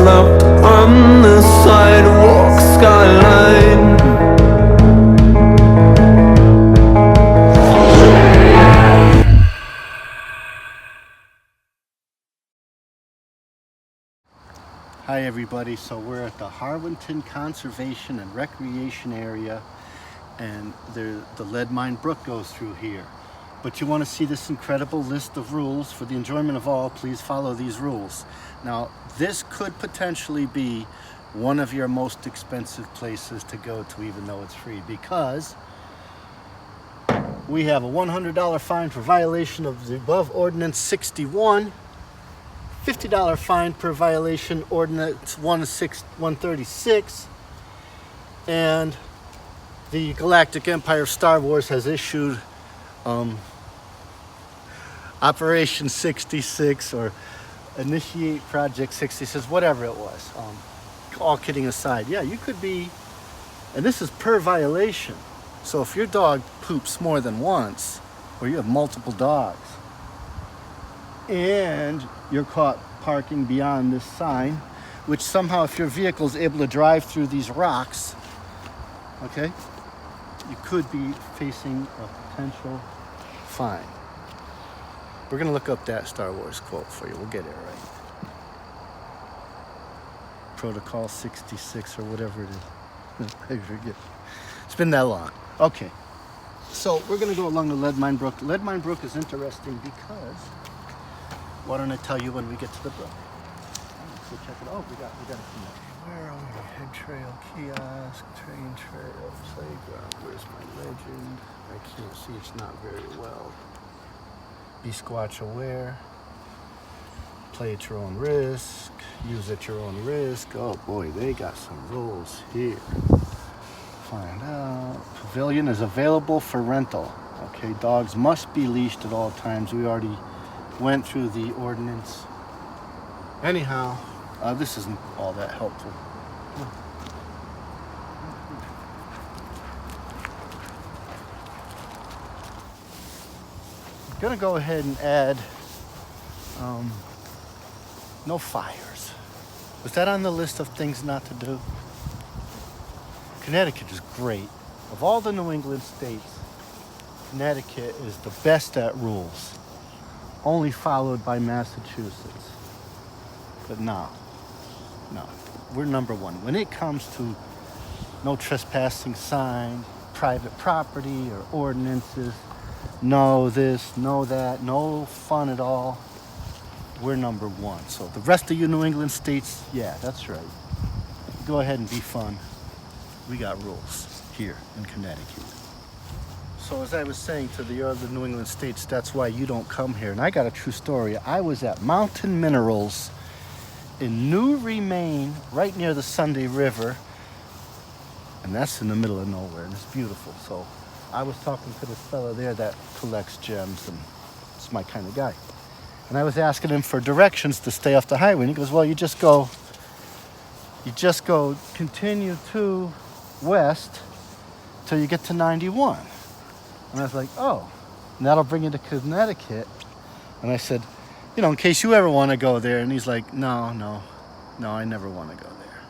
left on the sidewalk skyline. Hi everybody, so we're at the Harwinton Conservation and Recreation Area, and the Leadmine Brook goes through here. But you want to see this incredible list of rules for the enjoyment of all, please follow these rules. Now, this could potentially be one of your most expensive places to go to, even though it's free, because we have a $100 fine for violation of the above Ordinance 61, $50 fine per violation Ordinance 136, and the Galactic Empire of Star Wars has issued Operation 66 or Initiate Project 66, whatever it was. All kidding aside, yeah, you could be, and this is per violation. So if your dog poops more than once, or you have multiple dogs, and you're caught parking beyond this sign, which somehow, if your vehicle is able to drive through these rocks, okay, you could be facing a potential fine. We're gonna look up that Star Wars quote for you. We'll get it right. Protocol 66 or whatever it is. I forget. It's been that long. Okay. So we're gonna go along the Leadmine Brook. Leadmine Brook is interesting because, why don't I tell you when we get to the brook? So check it out. We got a few. Where are we? Head trail, kiosk, train trail, playground. Where's my legend? I can't see, it's not very well. Be Squatch aware. Play at your own risk. Use at your own risk. Oh boy, they got some rules here. Find out. Pavilion is available for rental. Okay, dogs must be leashed at all times. We already went through the ordinance. Anyhow, this isn't all that helpful. I'm gonna go ahead and add no fires. Was that on the list of things not to do? Connecticut is great. Of all the New England states, Connecticut is the best at rules, only followed by Massachusetts. But no, we're number one. When it comes to no trespassing sign, private property or ordinances, no this, no that, no fun at all, we're number one. So the rest of you New England states, yeah, that's right. Go ahead and be fun. We got rules here in Connecticut. So as I was saying to the other New England states, that's why you don't come here. And I got a true story. I was at Mountain Minerals in New Remain, right near the Sunday River. And that's in the middle of nowhere, and it's beautiful. So I was talking to this fella there that collects gems, and it's my kind of guy. And I was asking him for directions to stay off the highway. And he goes, well, you just go continue to west till you get to 91. And I was like, oh, and that'll bring you to Connecticut. And I said, you know, in case you ever want to go there. And he's like, no, I never want to go there.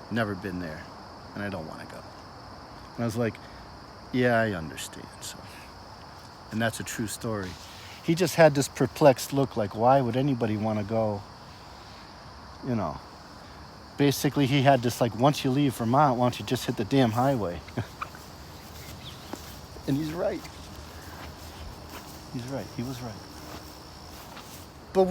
Never been there, and I don't want to go. And I was like, yeah, I understand. So, and that's a true story. He just had this perplexed look, like, why would anybody want to go, you know. Basically, he had this, like, once you leave Vermont, why don't you just hit the damn highway? And he's right. He's right. He was right. But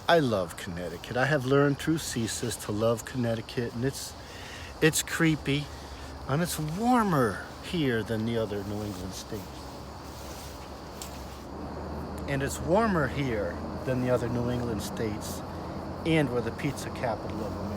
I love Connecticut. I have learned through CCIS to love Connecticut, and it's creepy, and it's warmer here than the other New England states. And it's warmer here than the other New England states, and we're the pizza capital of America.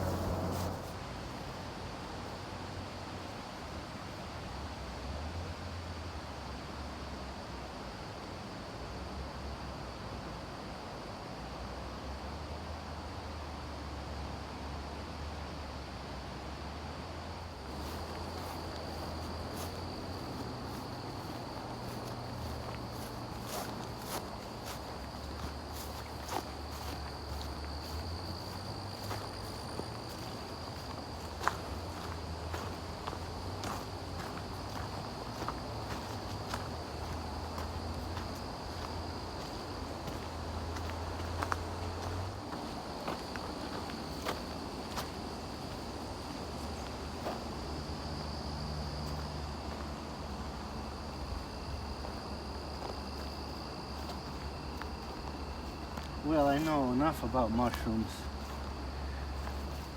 Well, I know enough about mushrooms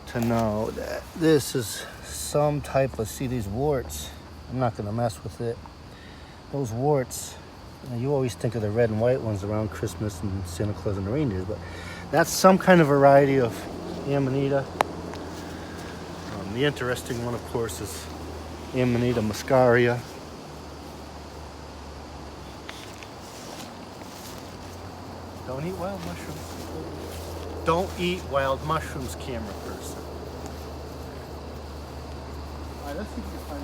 to know that this is some type of, see these warts? I'm not gonna mess with it. Those warts, you always think of the red and white ones around Christmas and Santa Claus and the reindeers, but that's some kind of variety of Amanita. The interesting one, of course, is Amanita muscaria. Don't eat wild mushrooms. Don't eat wild mushrooms, camera person. All right, let's see if we can find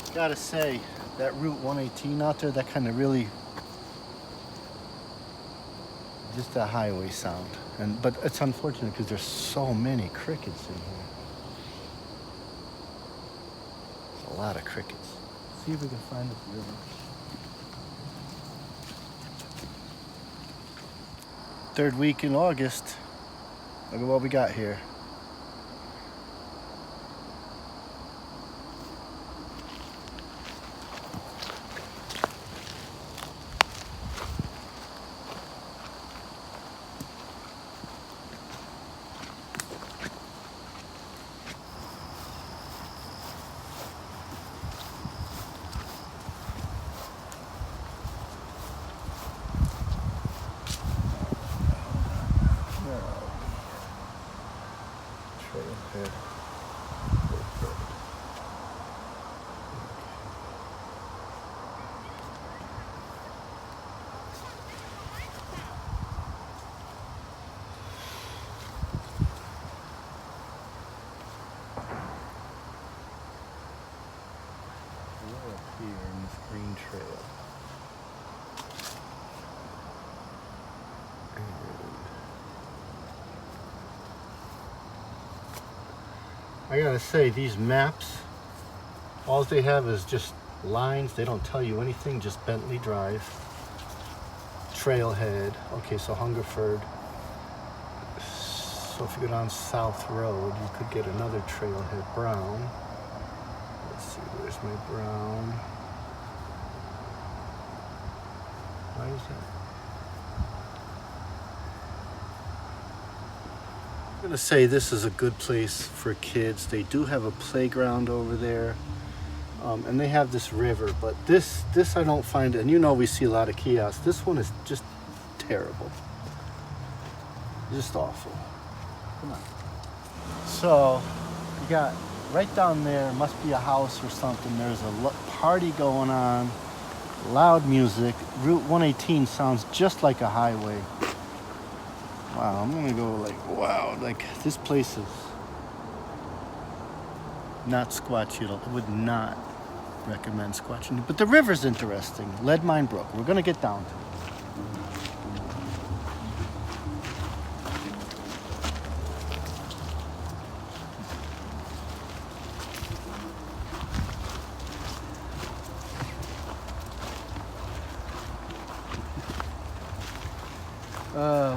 it. Gotta say, that Route 118 out there, that kind of really, just a highway sound. But it's unfortunate because there's so many crickets in here. There's a lot of crickets. See if we can find this river. Third week in August. Look at what we got here. Trailhead. We're up here in this green trail. I gotta say, these maps, all they have is just lines. They don't tell you anything, just Bentley Drive, Trailhead. Okay, so Hungerford. So if you go down South Road, you could get another Trailhead. Brown. Let's see, where's my Brown? Why is that? I'm gonna say this is a good place for kids. They do have a playground over there, and they have this river. But this I don't find, and you know we see a lot of kiosks. This one is just terrible, just awful. Come on. So you got right down there. Must be a house or something. There's a party going on, loud music. Route 118 sounds just like a highway. Wow, I'm gonna go like, wow, like this place is not squatchy. I would not recommend squatching. But the river's interesting. Leadmine Brook. We're gonna get down to it.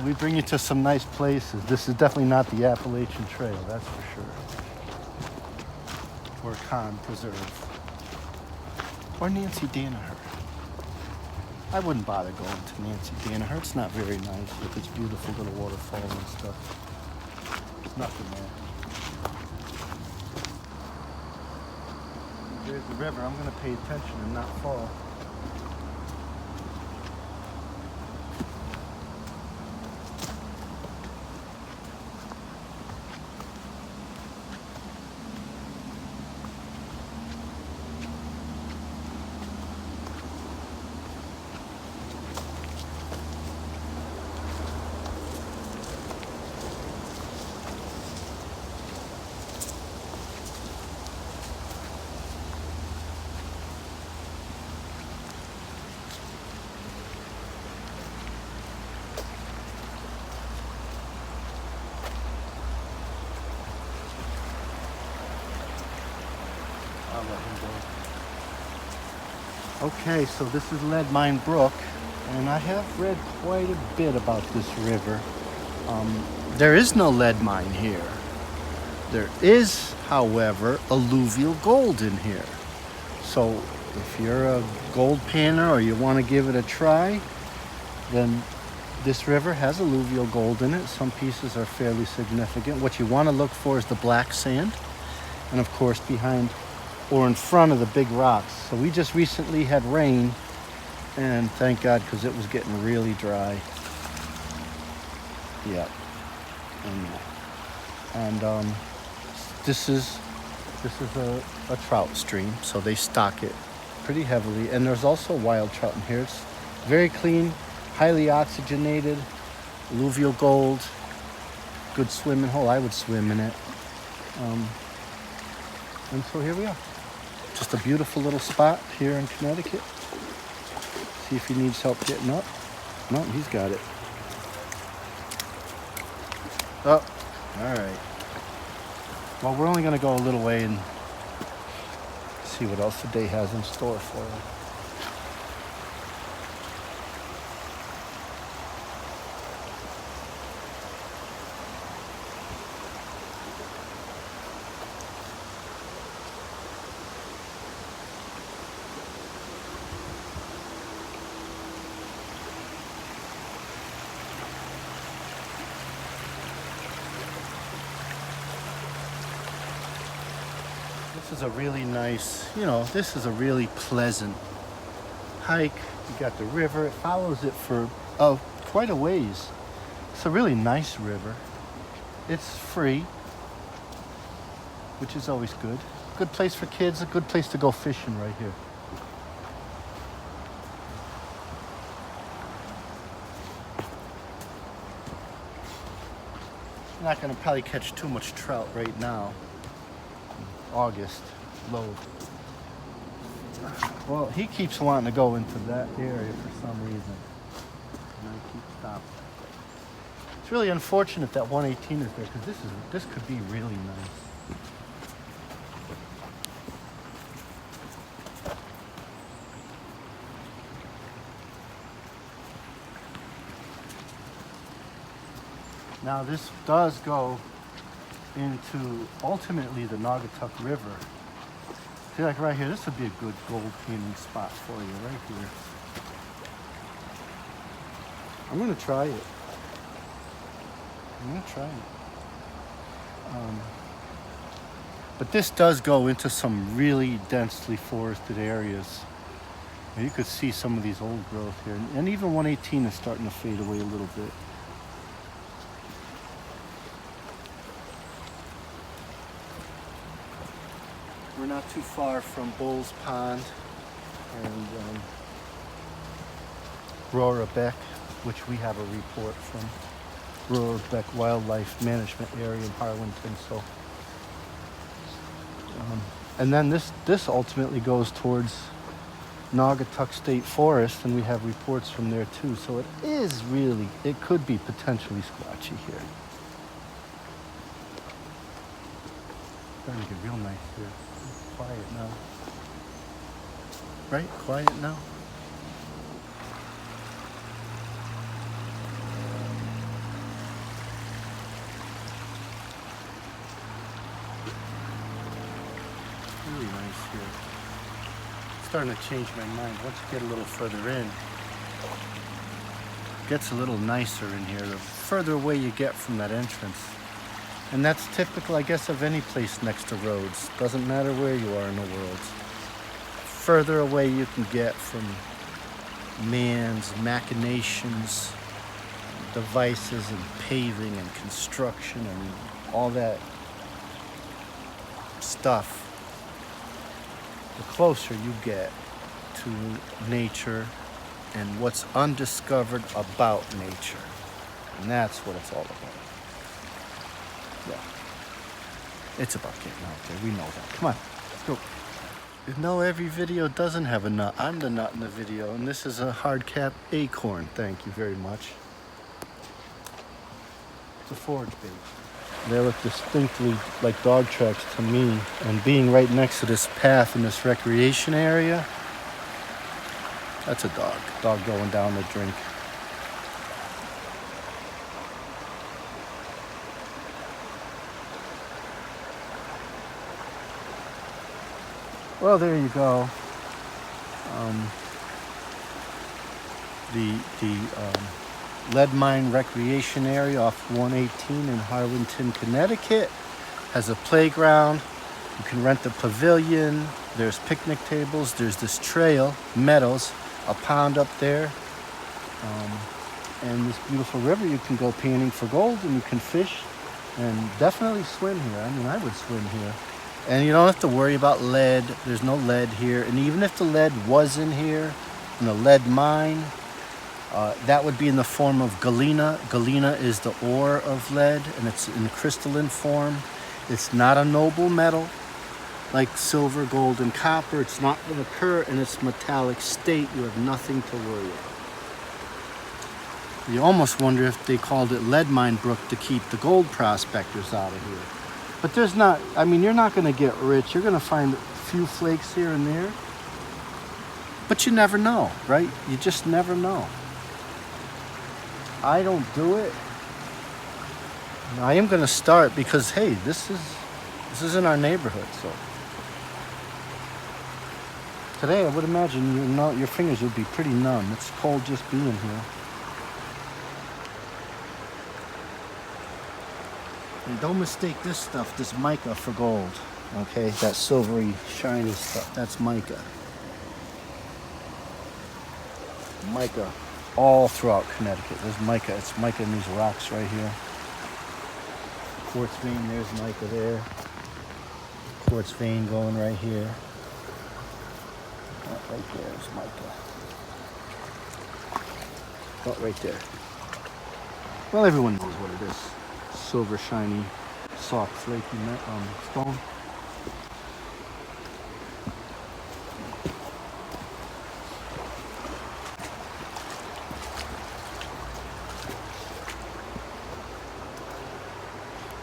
We bring you to some nice places. This is definitely not the Appalachian Trail, that's for sure. Or Con Preserve. Or Nancy Danaher. I wouldn't bother going to Nancy Danaher. It's not very nice with its beautiful little waterfall and stuff. There's nothing there. There's the river. I'm going to pay attention and not fall. I'll let him go. Okay, so this is Leadmine Brook, and I have read quite a bit about this river. There is no lead mine here. There is, however, alluvial gold in here. So if you're a gold panner or you want to give it a try, then this river has alluvial gold in it. Some pieces are fairly significant. What you want to look for is the black sand, and of course behind or in front of the big rocks. So we just recently had rain, and thank God, because it was getting really dry. Yeah. And this is a trout stream, so they stock it pretty heavily. And there's also wild trout in here. It's very clean, highly oxygenated, alluvial gold, good swimming hole. I would swim in it. And so here we are. Just a beautiful little spot here in Connecticut. See if he needs help getting up. No, he's got it. Oh, all right. Well, we're only going to go a little way and see what else the day has in store for us. This is a really nice, this is a really pleasant hike. You got the river. It follows it for quite a ways. It's a really nice river. It's free, which is always good. Good place for kids, a good place to go fishing right here. You're not going to probably catch too much trout right now. August low. Well, he keeps wanting to go into that area for some reason, and I keep stopping. It's really unfortunate that 118 is there, because this could be really nice. Now this does go into ultimately the Naugatuck River. See, like right here, this would be a good gold panning spot for you right here. I'm gonna try it. But this does go into some really densely forested areas. And you could see some of these old growth here, and even 118 is starting to fade away a little bit. We're not too far from Bull's Pond and Rohrer Beck, which we have a report from Rohrer Beck Wildlife Management Area in Harwinton. So, and then this ultimately goes towards Naugatuck State Forest, and we have reports from there too. So it could be potentially squatchy here. Starting to get real nice here. Quiet now. Right? Quiet now. Really nice here. Starting to change my mind. Once you get a little further in, it gets a little nicer in here the further away you get from that entrance. And that's typical, I guess, of any place next to roads. Doesn't matter where you are in the world. Further away you can get from man's machinations, devices, and paving and construction and all that stuff, the closer you get to nature and what's undiscovered about nature. And that's what it's all about. Yeah. It's about getting out there. We know that. Come on, let's go. You know, every video doesn't have a nut. I'm the nut in the video, and this is a hard-cap acorn. Thank you very much. It's a forage bait. They look distinctly like dog tracks to me, and being right next to this path in this recreation area, that's a dog going down to drink. Well, there you go. the Leadmine Recreation Area off 118 in Harwinton, Connecticut has a playground. You can rent the pavilion. There's picnic tables. There's this trail, meadows, a pond up there, and this beautiful river. You can go panning for gold, and you can fish, and definitely swim here. I mean, I would swim here. And you don't have to worry about lead. There's no lead here. And even if the lead was in here, in a lead mine, that would be in the form of galena. Galena is the ore of lead, and it's in crystalline form. It's not a noble metal like silver, gold, and copper. It's not going to occur in its metallic state. You have nothing to worry about. You almost wonder if they called it Leadmine Brook to keep the gold prospectors out of here. But there's not, I mean, you're not going to get rich. You're going to find a few flakes here and there. But you never know, right? You just never know. I don't do it. I am going to start because, hey, this is in our neighborhood. So today, I would imagine your fingers would be pretty numb. It's cold just being here. And don't mistake this stuff, this mica, for gold. Okay, that silvery, shiny stuff. That's mica. Mica all throughout Connecticut. There's mica. It's mica in these rocks right here. Quartz vein, there's mica there. Quartz vein going right here. Oh, right there is mica. Oh, right there. Well, everyone knows what it is. Silver, shiny, soft, flaky stone.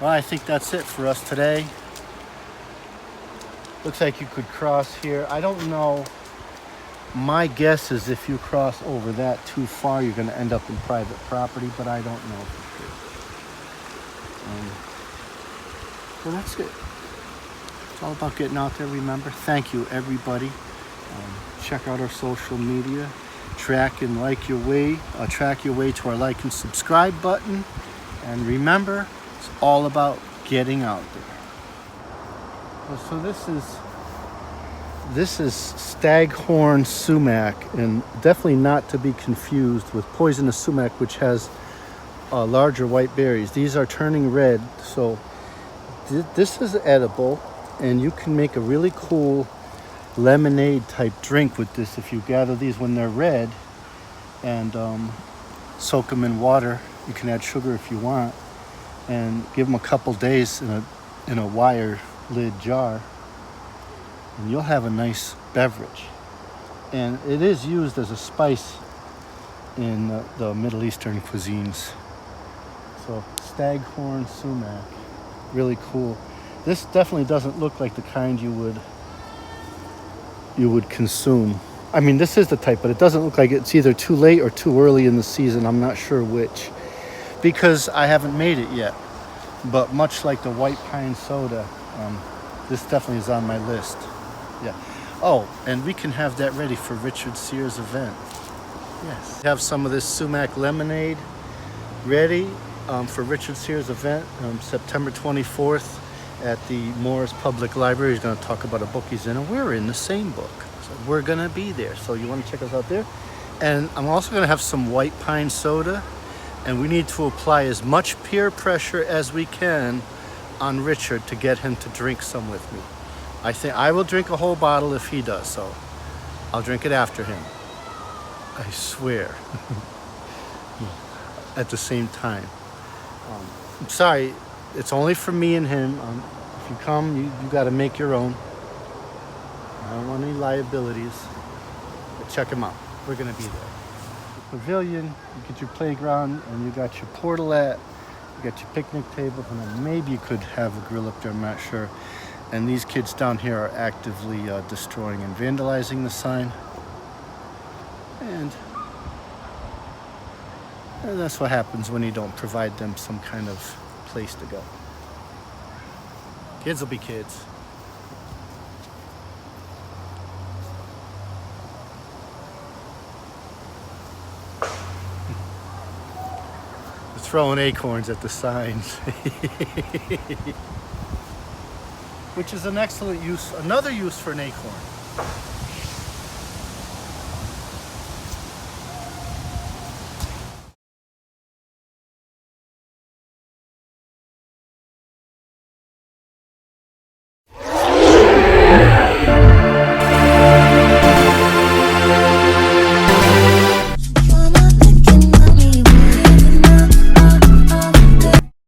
Well, I think that's it for us today. Looks like you could cross here. I don't know. My guess is if you cross over that too far, you're going to end up in private property, but I don't know for sure. So that's it. It's all about getting out there, remember. Thank you, everybody. Check out our social media. Track your way to our like and subscribe button. And remember, it's all about getting out there. Well, so this is staghorn sumac, and definitely not to be confused with poisonous sumac, which has larger white berries. These are turning red, so this is edible, and you can make a really cool lemonade type drink with this if you gather these when they're red and soak them in water. You can add sugar if you want, and give them a couple days in a wire lid jar, and you'll have a nice beverage. And it is used as a spice in the Middle Eastern cuisines. So staghorn sumac, really cool. This definitely doesn't look like the kind you would consume. I mean, this is the type, but it doesn't look like it's either too late or too early in the season. I'm not sure which, because I haven't made it yet. But much like the white pine soda, this definitely is on my list. Yeah. Oh, and we can have that ready for Richard Sears' event. Yes. Have some of this sumac lemonade ready for Richard Sears' event September 24th at the Morris Public Library. He's going to talk about a book he's in, and we're in the same book. So we're going to be there. So you want to check us out there. And I'm also going to have some white pine soda, and we need to apply as much peer pressure as we can on Richard to get him to drink some with me. I think I will drink a whole bottle if he does, so I'll drink it after him. I swear. At the same time. I'm sorry, it's only for me and him. If you come, you got to make your own. I don't want any liabilities. But check him out. We're going to be there. The pavilion, you get your playground, and you got your portalet, you got your picnic table, and then maybe you could have a grill up there, I'm not sure. And these kids down here are actively destroying and vandalizing the sign. And that's what happens when you don't provide them some kind of place to go. Kids will be kids. They're throwing acorns at the signs. Which is an excellent use, another use for an acorn.